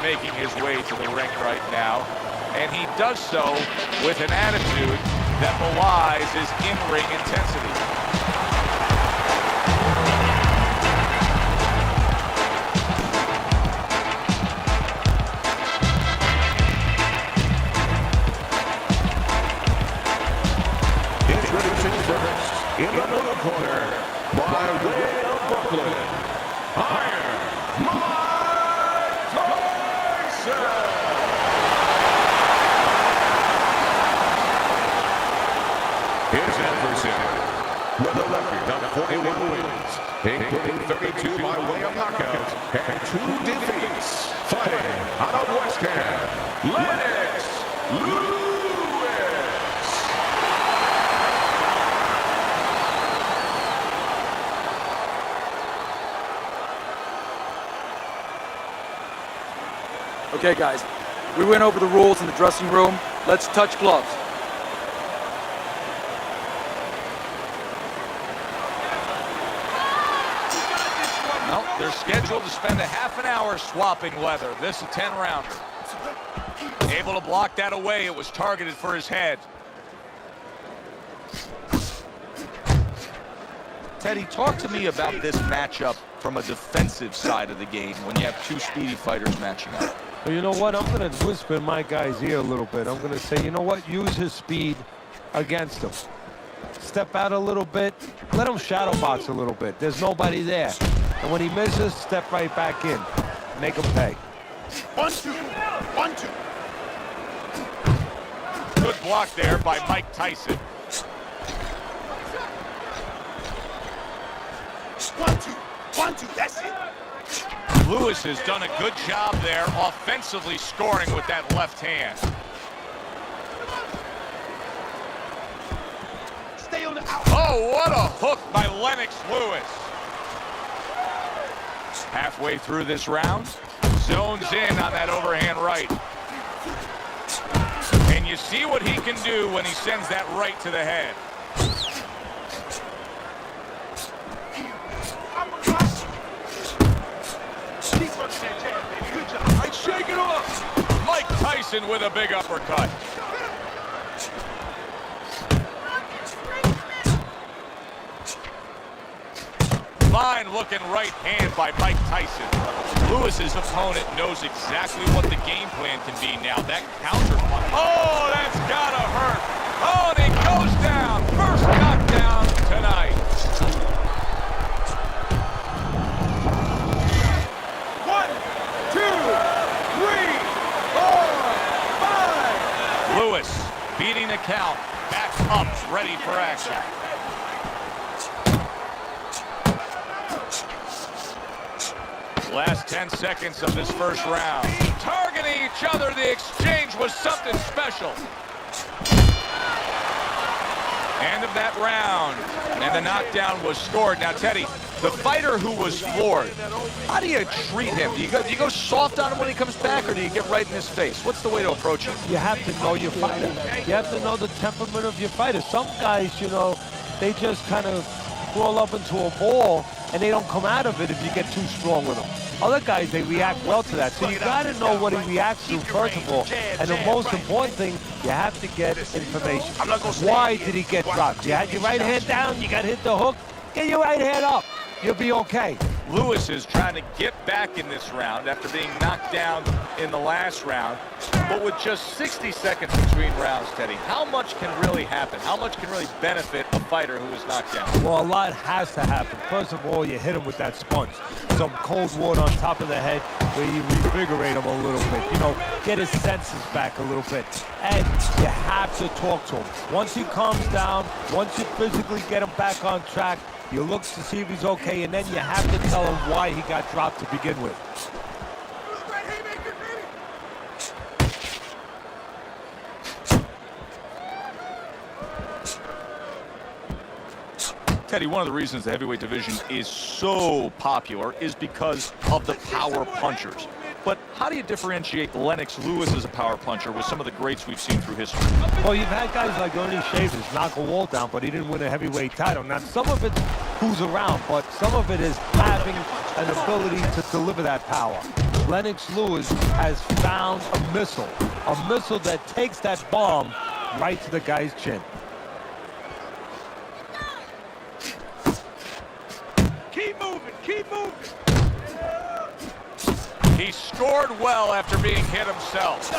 making his way to the ring right now, and he does so with an attitude that belies his in-ring intensity. Introducing first, in the middle corner, by way of Brooklyn, Iron Mike Tyson! His adversary, with a record of 41 wins, including 32 by way of knockout, and 2 defeats, fighting out of West Ham, Lennox Lewis! Okay, guys, we went over the rules in the dressing room. Let's touch gloves. Well, they're scheduled to spend a half an hour swapping leather. This is a 10-rounder. Able to block that away. It was targeted for his head. Teddy, talk to me about this matchup from a defensive side of the game when you have two speedy fighters matching up. Well, you know what? I'm going to whisper in my guy's ear a little bit. I'm going to say, you know what? Use his speed against him. Step out a little bit. Let him shadow box a little bit. There's nobody there. And when he misses, step right back in. Make him pay. 1-2. 1-2. Good block there by Mike Tyson. 1-2. 1-2. That's it. Lewis has done a good job there offensively scoring with that left hand. Stay on the out. Oh, what a hook by Lennox Lewis. Halfway through this round, zones in on that overhand right. And you see what he can do when he sends that right to the head. Shake it off. Mike Tyson with a big uppercut. Fine looking right hand by Mike Tyson. Lewis's opponent knows exactly what the game plan can be now. That counter punch. Oh, that's gotta hurt. Oh, and he goes down. First knockdown tonight. Lewis beating the count, back up, ready for action. Last 10 seconds of this first round. Targeting each other, the exchange was something special. End of that round, and the knockdown was scored. Now, Teddy, the fighter who was floored, how do you treat him? Do you go soft on him when he comes back, or do you get right in his face? What's the way to approach him? You have to know your fighter. You have to know the temperament of your fighter. Some guys, you know, they just kind of crawl up into a ball, and they don't come out of it if you get too strong with them. Other guys, they react well to that. So you got to know what he reacts to, first of all. And the most important thing, you have to get information. Why did he get dropped? You had your right hand down, you got hit the hook, get your right hand up. You'll be okay. Lewis is trying to get back in this round after being knocked down in the last round. But with just 60 seconds between rounds, Teddy, how much can really happen? How much can really benefit a fighter who is knocked down? Well, a lot has to happen. First of all, you hit him with that sponge. Some cold water on top of the head where you revigorate him a little bit. You know, get his senses back a little bit. And you have to talk to him. Once he calms down, once you physically get him back on track, you look to see if he's okay, and then you have to tell him why he got dropped to begin with. Teddy, one of the reasons the heavyweight division is so popular is because of the power punchers. But how do you differentiate Lennox Lewis as a power puncher with some of the greats we've seen through history? Well, you've had guys like Ernie Shavers knock a wall down, but he didn't win a heavyweight title. Now, some of it's who's around, but some of it is having an ability to deliver that power. Lennox Lewis has found a missile that takes that bomb right to the guy's chin. Keep moving, keep moving. He scored well after being hit himself.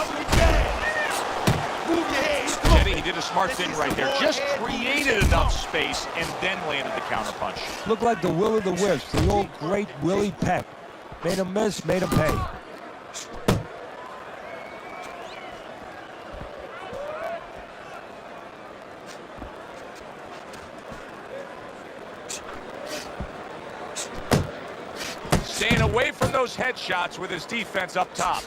Teddy, he did a smart thing right there. Just created enough space and then landed the counterpunch. Looked like the will of the wisp, the old great Willie Peck. Made him miss, made him pay. Staying away from those headshots with his defense up top.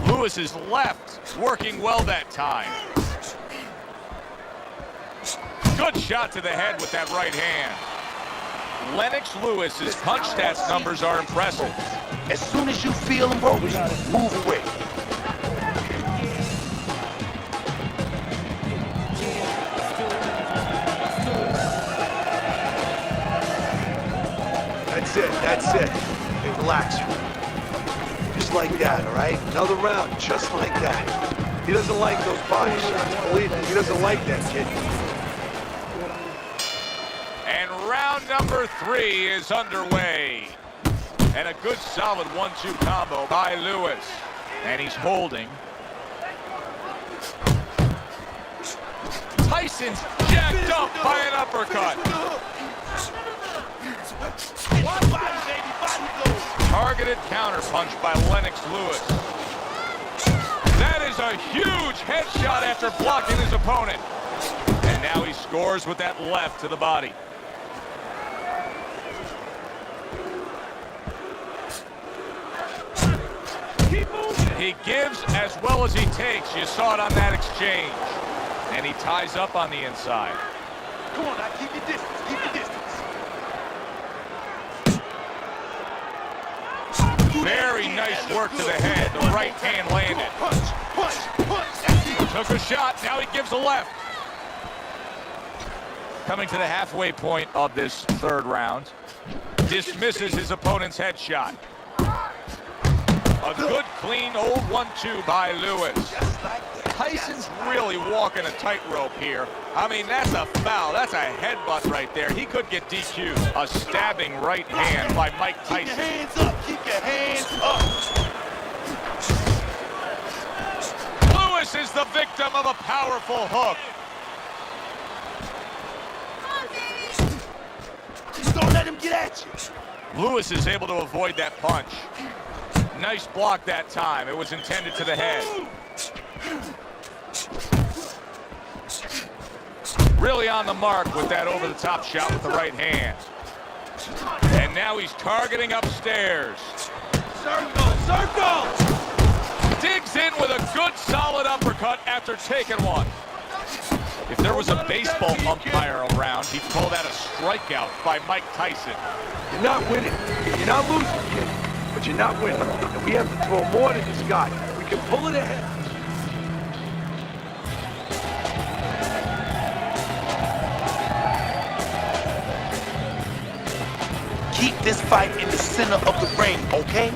Lewis is left, working well that time. Good shot to the head with that right hand. Lennox Lewis's punch stats numbers are impressive. As soon as you feel him rolling, move away. That's it. Hey, relax. Just like that, all right? Another round, just like that. He doesn't like those body shots, believe me. He doesn't like that, kid. And round number 3 is underway. And a good solid 1-2 combo by Lewis. And he's holding. Tyson's jacked up by an uppercut. Targeted counterpunch by Lennox Lewis. That is a huge headshot after blocking his opponent. And now he scores with that left to the body. He gives as well as he takes. You saw it on that exchange. And he ties up on the inside. Come on, now keep your distance, keep your distance. Very nice work to the head. The right hand landed. Took a shot. Now he gives a left. Coming to the halfway point of this third round. Dismisses his opponent's headshot. A good, clean, old 1-2 by Lewis. Tyson's really walking a tightrope here. I mean, that's a foul. That's a headbutt right there. He could get DQ'd. A stabbing right hand by Mike Tyson. Keep your hands up. Keep your hands up. Lewis is the victim of a powerful hook. Just don't let him get at you. Lewis is able to avoid that punch. Nice block that time. It was intended to the head. Really on the mark with that over-the-top shot with the right hand. And now he's targeting upstairs. Circle, circle! Digs in with a good, solid uppercut after taking one. If there was a baseball umpire around, he'd call that a strikeout by Mike Tyson. You're not winning. You're not losing, kid. But you're not winning. And we have to throw more to this guy. We can pull it ahead. Keep this fight in the center of the ring, okay?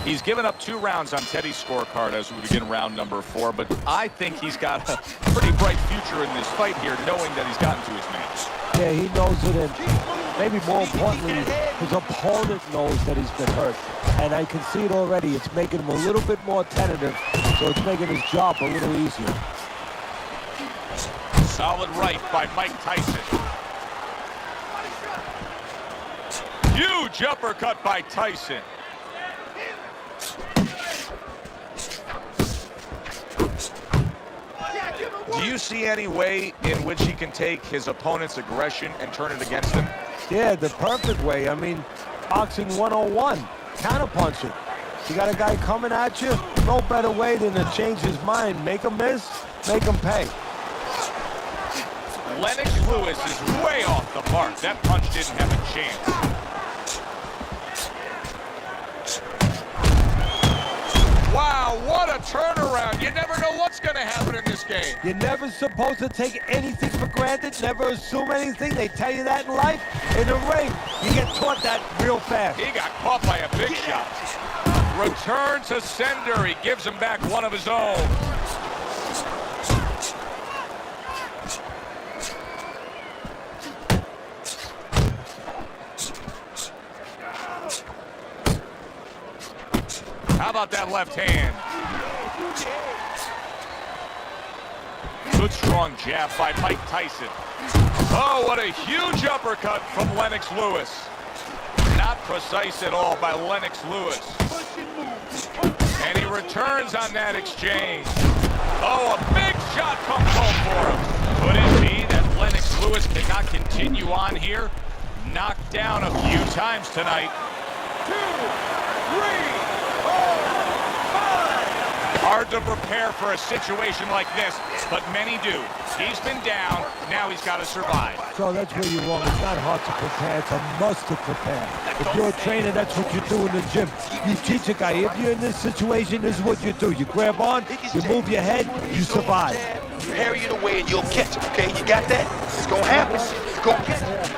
He's given up 2 rounds on Teddy's scorecard as we begin round number 4, but I think he's got a pretty bright future in this fight here, knowing that he's gotten to his match. Yeah, he knows it, and maybe more importantly, his opponent knows that he's been hurt. And I can see it already. It's making him a little bit more tentative, so it's making his job a little easier. Solid right by Mike Tyson. Huge uppercut by Tyson. Do you see any way in which he can take his opponent's aggression and turn it against him? Yeah, the perfect way. I mean, boxing 101, counterpunching. You got a guy coming at you, no better way than to change his mind. Make him miss, make him pay. Lennox Lewis is way off the mark. That punch didn't have a chance. Wow, what a turnaround. You never know what's going to happen in this game. You're never supposed to take anything for granted, never assume anything. They tell you that in life. In the ring, you get taught that real fast. He got caught by a big shot. Return to sender. He gives him back one of his own. How about that left hand? Good strong jab by Mike Tyson. Oh, what a huge uppercut from Lennox Lewis. Not precise at all by Lennox Lewis. And he returns on that exchange. Oh, a big shot comes home for him. Could it be that Lennox Lewis cannot continue on here? Knocked down a few times tonight. 2, 3. Hard to prepare for a situation like this, but many do. He's been down, now he's got to survive. So that's where you're wrong. It's not hard to prepare, it's a must to prepare. If you're a trainer, that's what you do in the gym. You teach a guy, if you're in this situation, this is what you do. You grab on, you move your head, you survive. You harry it away and you'll catch it, okay? You got that? It's gonna happen. You're gonna catch it.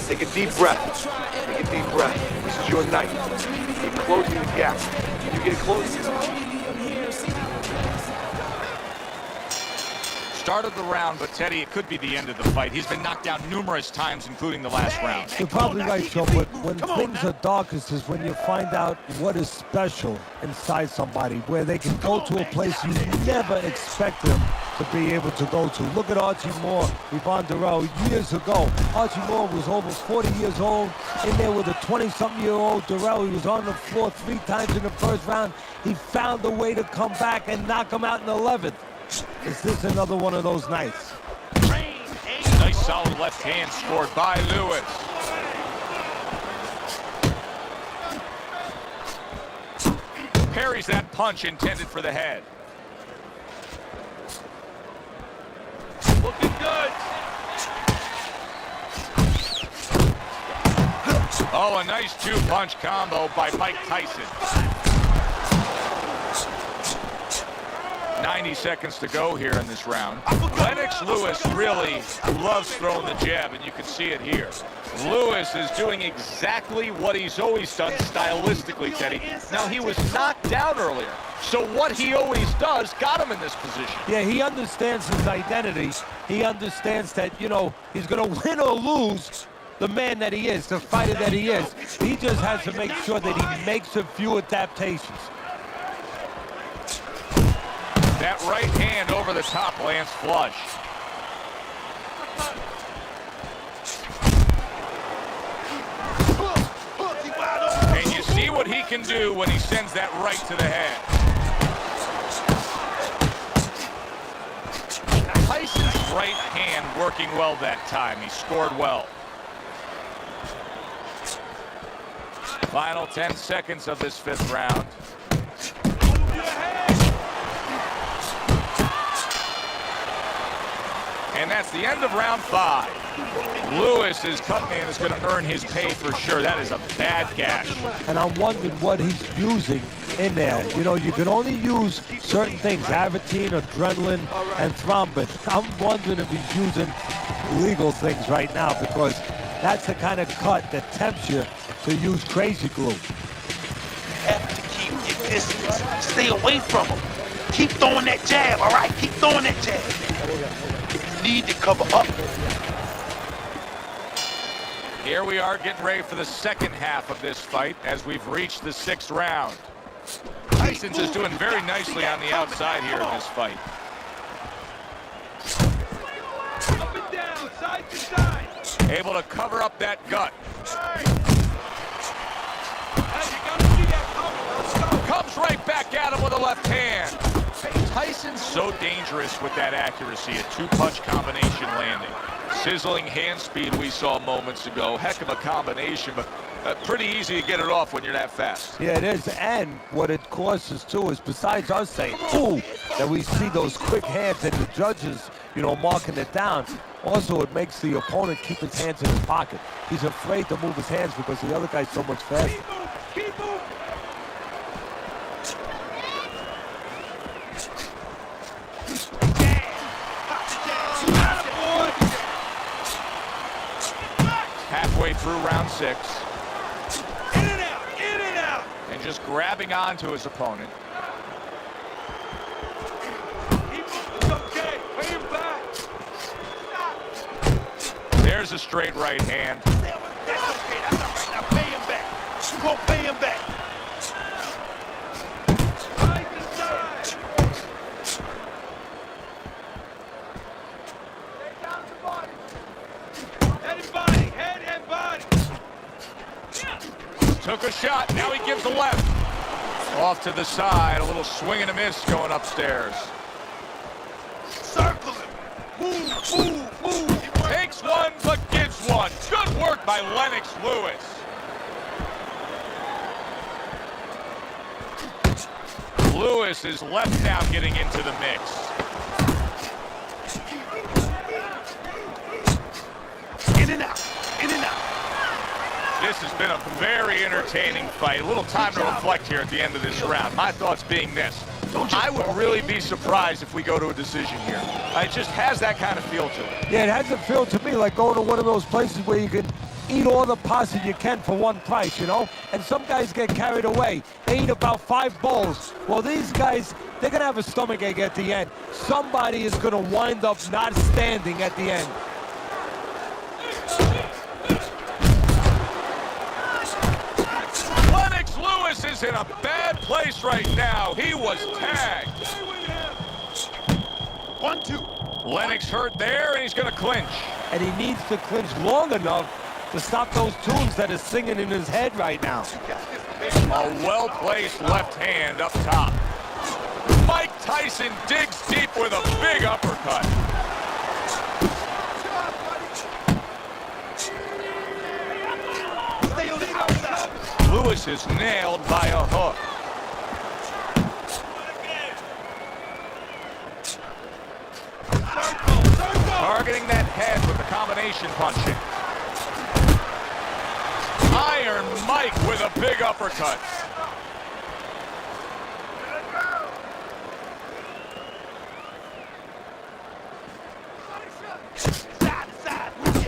Take a deep breath. Take a deep breath. This is your night. You're closing the gap. You get close. Started the round, but Teddy, it could be the end of the fight. He's been knocked down numerous times, including the last round. You're probably right, Joe, but when things are darkest is when you find out what is special inside somebody, where they can go to a place you never expect them to be able to go to. Look at Archie Moore, Yvonne Durrell, years ago. Archie Moore was over 40 years old, in there with a 20-something-year-old Durrell. He was on the floor 3 times in the first round. He found a way to come back and knock him out in the 11th. Is this another one of those nights? Nice solid left hand scored by Lewis. Parries that punch intended for the head. Looking good. Oh, a nice 2-punch combo by Mike Tyson. 90 seconds to go here in this round. Lennox Lewis really loves throwing the jab, and you can see it here. Lewis is doing exactly what he's always done stylistically, Teddy. Now, he was knocked down earlier, so what he always does got him in this position. Yeah, he understands his identity. He understands that, you know, he's going to win or lose the man that he is, the fighter that he is. He just has to make sure that he makes a few adaptations. That right hand over the top lands flush. And you see what he can do when he sends that right to the head. Tyson's right hand working well that time. He scored well. Final 10 seconds of this 5th round. And that's the end of round 5. Lewis's cut man is going to earn his pay for sure. That is a bad gash. And I'm wondering what he's using in there. You know, you can only use certain things, Avitine, adrenaline, and thrombin. I'm wondering if he's using legal things right now, because that's the kind of cut that tempts you to use crazy glue. You have to keep your distance. Stay away from him. Keep throwing that jab, all right? Keep throwing that jab. You need to cover up. Here we are getting ready for the second half of this fight as we've reached the 6th round. Tyson's is doing very nicely on the outside here in this fight. Up and down, side to side. Able to cover up that gut. Comes right back at him with a left hand. Tyson's so dangerous with that accuracy, a 2-punch combination landing. Sizzling hand speed we saw moments ago. Heck of a combination, but pretty easy to get it off when you're that fast. Yeah, it is. And what it causes too is, besides us saying, ooh, that we see those quick hands and the judges, you know, marking it down, Also, it makes the opponent keep his hands in his pocket. He's afraid to move his hands because the other guy's so much faster. Keep moving. Halfway through round 6. In and out, in and out. And just grabbing onto his opponent. It's okay. Pay him back. There's a straight right hand. That's okay. That's all right. Now pay him back. You gonna pay him back. Right to side. Stay down the body. Head and body. Head and body. Took a shot. Now he gives a left. Off to the side. A little swing and a miss going upstairs. Circle him. Move, move, move. Takes one, but gives one. Good work by Lennox Lewis. Lewis is left now getting into the mix. In and out. In and out. This has been a very entertaining fight. A little time to reflect here at the end of this round. My thoughts being this. I would really be surprised if we go to a decision here. It just has that kind of feel to it. Yeah, it has a feel to me like going to one of those places where you can eat all the pasta you can for one price, you know? And some guys get carried away. They eat about 5 bowls. Well, these guys, they're going to have a stomachache at the end. Somebody is going to wind up not standing at the end. Lennox Lewis is in a bad place right now. He was tagged. 1-2. Lennox hurt there, and he's going to clinch. And he needs to clinch long enough to stop those tunes that are singing in his head right now. A well-placed left hand up top. Mike Tyson digs deep with a big uppercut. Stay on the outside. Lewis is nailed by a hook. Targeting that head with the combination punching. Iron Mike with a big uppercut.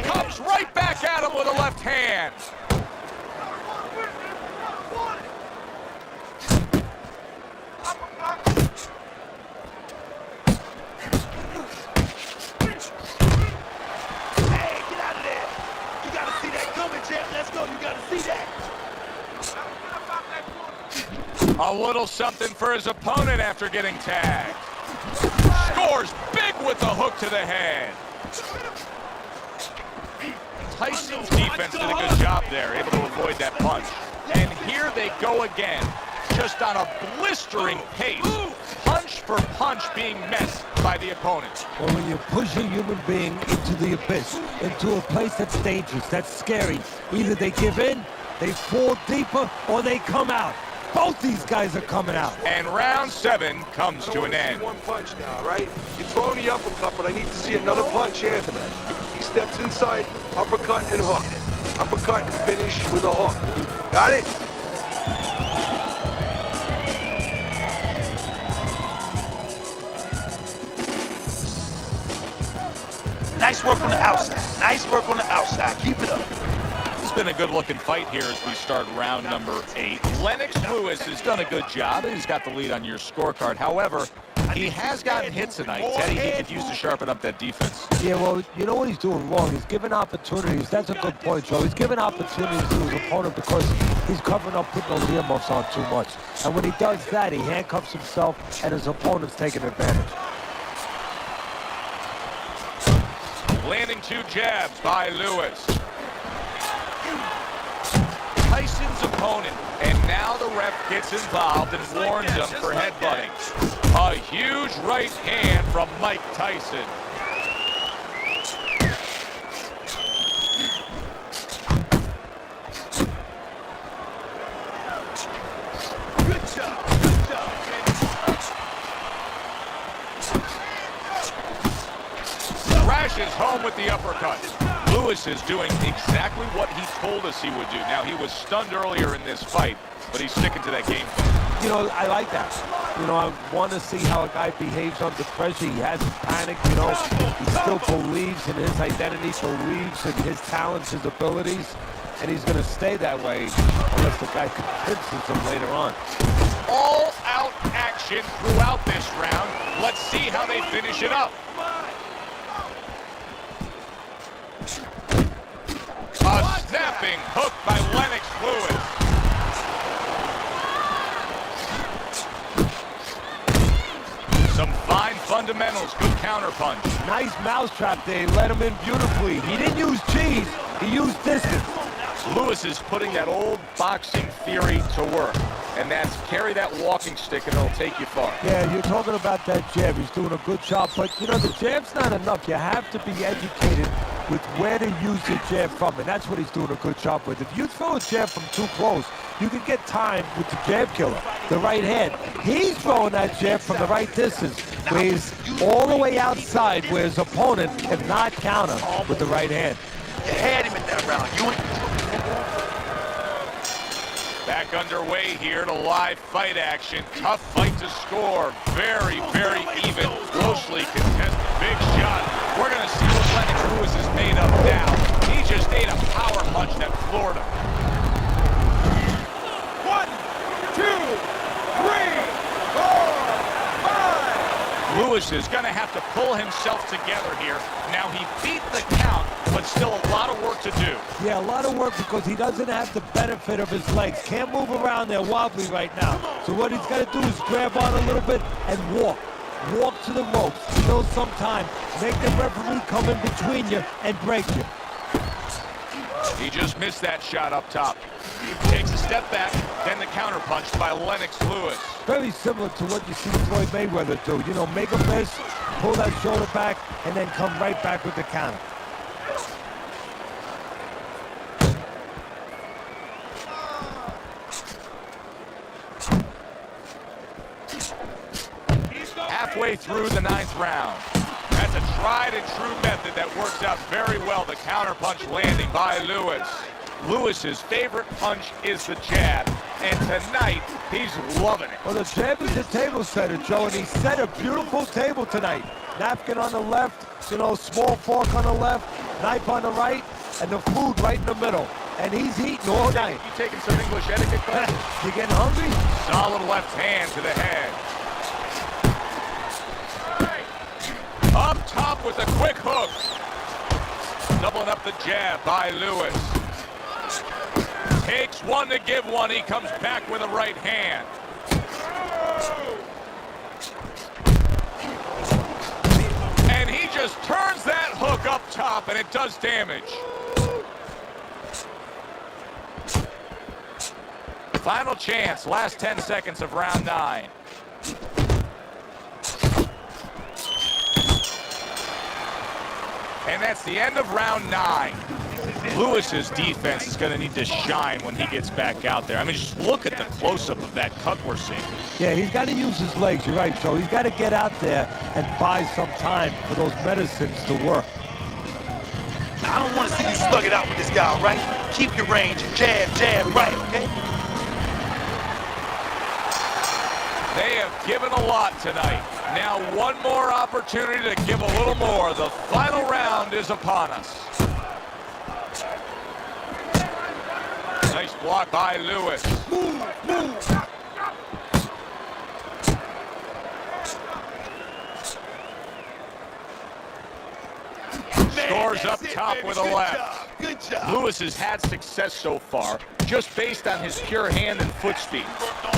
Comes right back at him with a left hand. Hey, get out of there. You gotta see that coming, champ. Let's go. You gotta see that. A little something for his opponent after getting tagged. Scores big with the hook to the head. Tyson's defense did a good job there, able to avoid that punch. And here they go again, just on a blistering pace. Punch for punch being met by the opponent. Well, when you push a human being into the abyss, into a place that's dangerous, that's scary, either they give in, they fall deeper, or they come out. Both these guys are coming out. And round 7 comes to an end. One punch now, right? You're throwing the uppercut, but I need to see another punch after that. He steps inside, uppercut and hook. Uppercut and finish with a hook. Got it? Nice work on the outside. Nice work on the outside. Keep it up. It's been a good-looking fight here as we start round number 8. Lennox Lewis has done a good job. He's got the lead on your scorecard. However, he has gotten hit tonight. Teddy, he could use to sharpen up that defense. Yeah, well, you know what he's doing wrong? He's giving opportunities. That's a good point, Joe. He's giving opportunities to his opponent because he's covering up, putting those earmuffs on too much. And when he does that, he handcuffs himself, and his opponent's taking advantage. Landing 2 jabs by Lewis. Tyson's opponent, and now the ref gets involved and warns him for headbutting. A huge right hand from Mike Tyson. Good job. Good job. Crashes home with the the uppercut. Lewis is doing exactly what he told us he would do. Now, he was stunned earlier in this fight, but he's sticking to that game plan. You know, I like that. You know, I want to see how a guy behaves under pressure. He hasn't panicked, you know. He still believes in his identity, believes in his talents, his abilities, and he's going to stay that way unless the guy convinces him later on. All-out action throughout this round. Let's see how they finish it up. A snapping hook by Lennox Lewis. Some fine fundamentals, good counterpunch. Nice mousetrap there. He let him in beautifully. He didn't use cheese. He used distance. Lewis is putting that old boxing theory to work, and that's carry that walking stick and it'll take you far. Yeah, you're talking about that jab. He's doing a good job, but you know, the jab's not enough. You have to be educated with where to use your jab from, and that's what he's doing a good job with. If you throw a jab from too close, you can get time with the jab killer, the right hand. He's throwing that jab from the right distance, where he's all the way outside, where his opponent cannot counter with the right hand. You had him in that round. Back underway here to live fight action. Tough fight to score. Very, very even. Closely contested. Big shot. We're going to see what Lennox Lewis is made of now. He just ate a power punch that floored him. 1, 2, 3, 4, 5. Lewis is going to have to pull himself together here. Now, he beat the count, but still a lot of work to do. Yeah, a lot of work because he doesn't have the benefit of his legs. Can't move around there wobbly right now. So what he's got to do is grab on a little bit and walk. Walk to the ropes. Kill some time. Make the referee come in between you and break you. He just missed that shot up top. Takes a step back, then the counter punch by Lennox Lewis. Very similar to what you see Floyd Mayweather do. You know, make a miss, pull that shoulder back, and then come right back with the counter. Halfway through the 9th round. That's a tried and true method that works out very well. The counter punch landing by Lewis. Lewis's favorite punch is the jab, and tonight he's loving it. Well, the jab is a table setter, Joe, and he set a beautiful table tonight. Napkin on the left, you know, small fork on the left, knife on the right, and the food right in the middle. And he's eating all night. You taking some English etiquette classes? You getting hungry? Solid left hand to the head. Up top with a quick hook. Doubling up the jab by Lewis. Takes one to give one. He comes back with a right hand. And he just turns that hook up top, and it does damage. Final chance, last 10 seconds of round 9. And that's the end of round 9. Lewis's defense is going to need to shine when he gets back out there. I mean, just look at the close-up of that cut we're seeing. Yeah, he's got to use his legs. You're right, Joe. He's got to get out there and buy some time for those medicines to work. I don't want to see you slug it out with this guy, all right? Keep your range and jab, right, okay? They have given a lot tonight. Now one more opportunity to give a little more. The final round is upon us. Nice block by Lewis. Move. Scores up top with a left. Good job. Lewis has had success so far, just based on his pure hand and foot speed.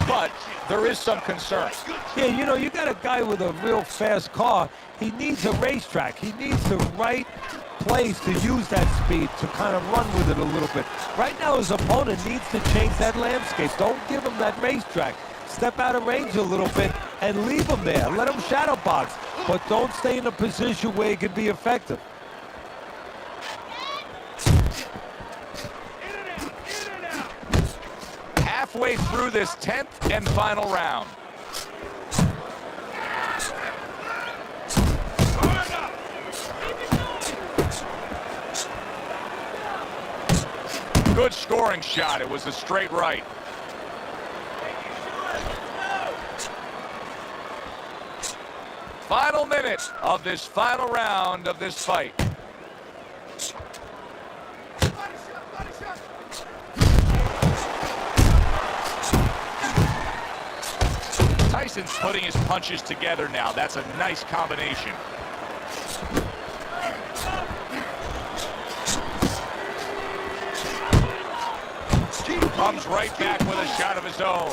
But there is some concern. Yeah, you know, you got a guy with a real fast car. He needs a racetrack. He needs the right place to use that speed to kind of run with it a little bit. Right now, his opponent needs to change that landscape. Don't give him that racetrack. Step out of range a little bit and leave him there. Let him shadow box, but don't stay in a position where he can be effective. Halfway through this 10th and final round. Good scoring shot. It was a straight right. Final minute of this final round of this fight. Tyson's putting his punches together now. That's a nice combination. Comes right back with a shot of his own.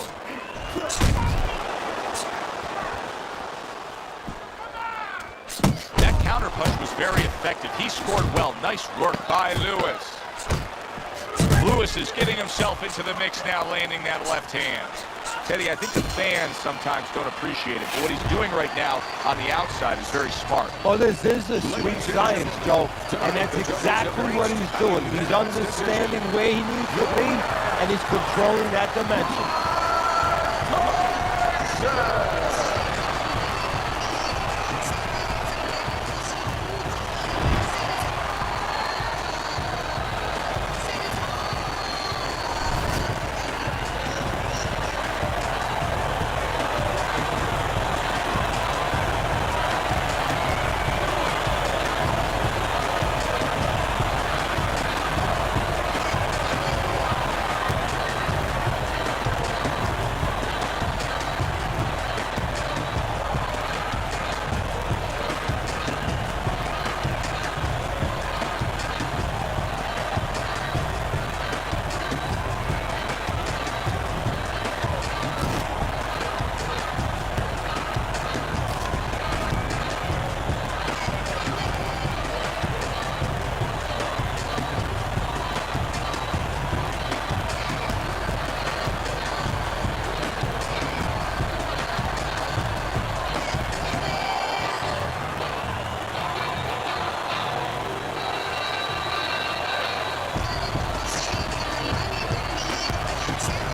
That counter punch was very effective. He scored well. Nice work by Lewis. Lewis is getting himself into the mix now, landing that left hand. Teddy, I think the fans sometimes don't appreciate it, but what he's doing right now on the outside is very smart. Well, this is a sweet science, Joe, and that's exactly what he's doing. He's understanding where he needs to be, and he's controlling that dimension.